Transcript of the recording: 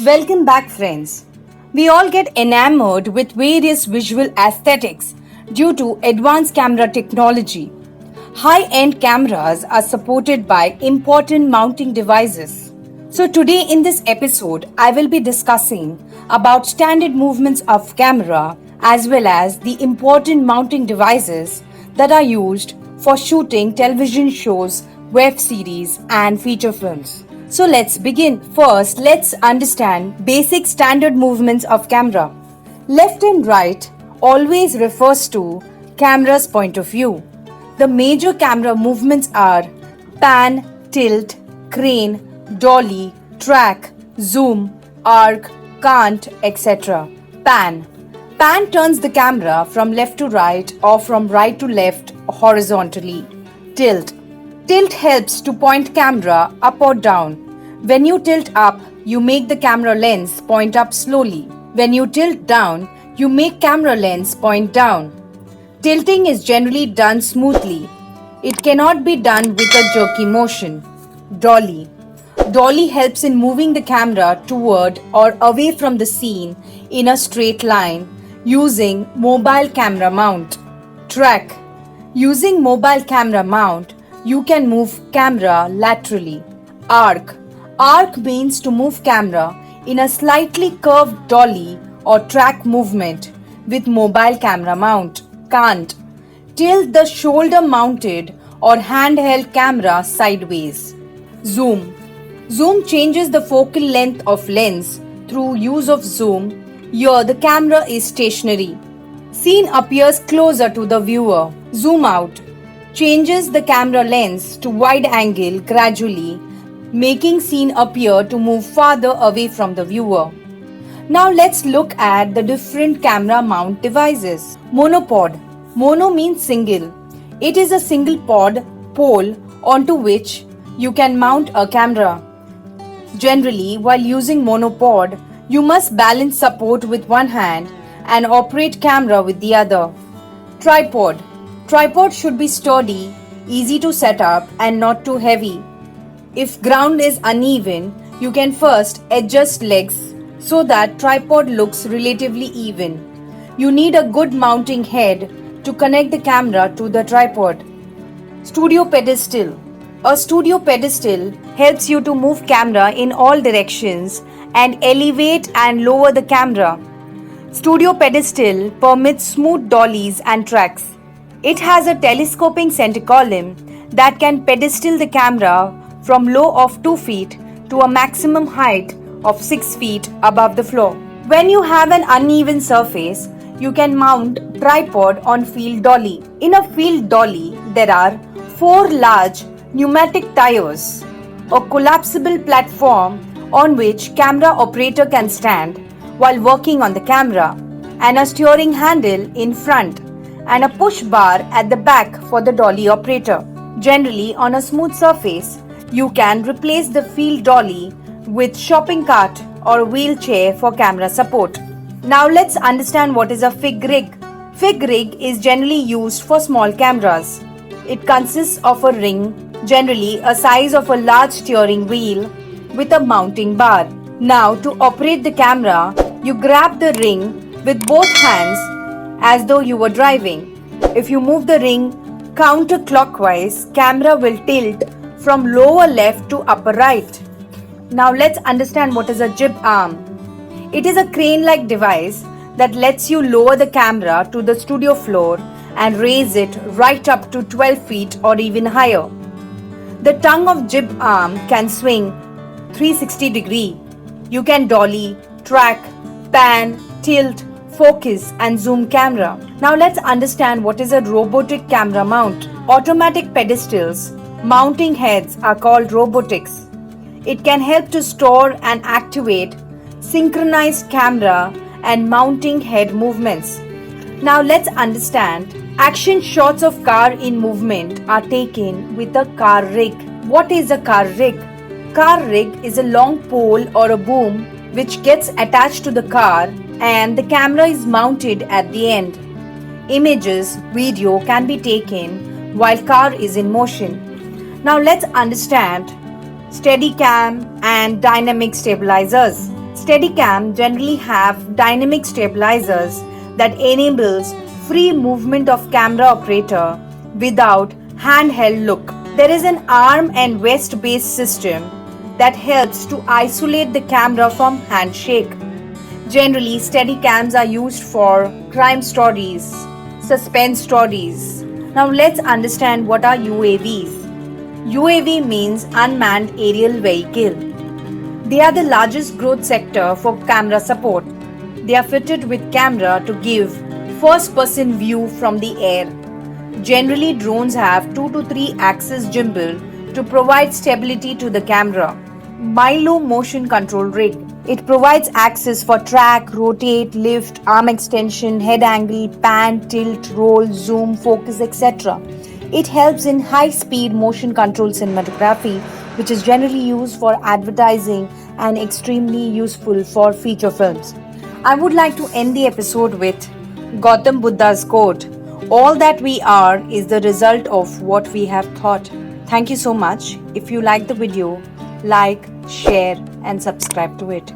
Welcome back, friends. We all get enamored with various visual aesthetics due to advanced camera technology. High end cameras are supported by important mounting devices. So, today in this episode, I will be discussing about standard movements of camera as well as the important mounting devices that are used for shooting television shows, web series, and feature films. So let's begin. First, let's understand basic standard movements of camera. Left and right always refers to camera's point of view. The major camera movements are pan, tilt, crane, dolly, track, zoom, arc, cant, etc. Pan. Pan turns the camera from left to right or from right to left horizontally. Tilt. Tilt helps to point camera up or down. When you tilt up, you make the camera lens point up slowly. When you tilt down, you make camera lens point down. Tilting is generally done smoothly. It cannot be done with a jerky motion. Dolly. Dolly helps in moving the camera toward or away from the scene in a straight line using mobile camera mount. Track. Using mobile camera mount, you can move camera laterally. Arc. Arc means to move camera in a slightly curved dolly or track movement with mobile camera mount. Cant. Tilt the shoulder mounted or handheld camera sideways. Zoom. Zoom changes the focal length of lens through use of zoom. Here the camera is stationary. Scene appears closer to the viewer. Zoom out. Changes the camera lens to wide angle gradually, making scene appear to move farther away from the viewer. Now let's look at the different camera mount devices. Monopod. Mono means single. It is a single pod pole onto which you can mount a camera. Generally, while using monopod, you must balance support with one hand and operate camera with the other. Tripod. Tripod should be sturdy, easy to set up and not too heavy. If ground is uneven, you can first adjust legs so that tripod looks relatively even. You need a good mounting head to connect the camera to the tripod. Studio pedestal. A studio pedestal helps you to move camera in all directions and elevate and lower the camera. Studio pedestal permits smooth dollies and tracks. It has a telescoping center column that can pedestal the camera from low of 2 feet to a maximum height of 6 feet above the floor. When you have an uneven surface, you can mount tripod on field dolly. In a field dolly, there are 4 large pneumatic tires, a collapsible platform on which camera operator can stand while working on the camera, and a steering handle in front and a push bar at the back for the dolly operator. Generally, on a smooth surface, you can replace the field dolly with shopping cart or wheelchair for camera support. Now let's understand what is a fig rig. Fig rig is generally used for small cameras. It consists of a ring, generally a size of a large steering wheel with a mounting bar. Now to operate the camera, you grab the ring with both hands as though you were driving. If you move the ring counterclockwise, camera will tilt from lower left to upper right. Now let's understand what is a jib arm. It is a crane-like device that lets you lower the camera to the studio floor and raise it right up to 12 feet or even higher. The tongue of jib arm can swing 360 degree. You can dolly, track, pan, tilt, focus and zoom camera. Now let's understand what is a robotic camera mount. Automatic pedestals mounting heads are called robotics. It can help to store and activate synchronized camera and mounting head movements. Now let's understand. Action shots of car in movement are taken with a car rig. What is a car rig? Car rig is a long pole or a boom which gets attached to the car and the camera is mounted at the end. Images, video can be taken while car is in motion. Now let's understand Steadicam and dynamic stabilizers. Steadicam generally have dynamic stabilizers that enables free movement of camera operator without handheld look. There is an arm and wrist based system that helps to isolate the camera from handshake. Generally, Steadicams are used for crime stories, suspense stories. Now let's understand what are UAVs. UAV means unmanned aerial vehicle. They are the largest growth sector for camera support. They are fitted with camera to give first-person view from the air. Generally, drones have 2 to 3 axis gimbal to provide stability to the camera. Milo motion control rig. It provides access for track, rotate, lift, arm extension, head angle, pan, tilt, roll, zoom, focus, etc. It helps in high-speed motion control cinematography, which is generally used for advertising and extremely useful for feature films. I would like to end the episode with Gautam Buddha's quote, "All that we are is the result of what we have thought." Thank you so much. If you like the video, like, share and subscribe to it.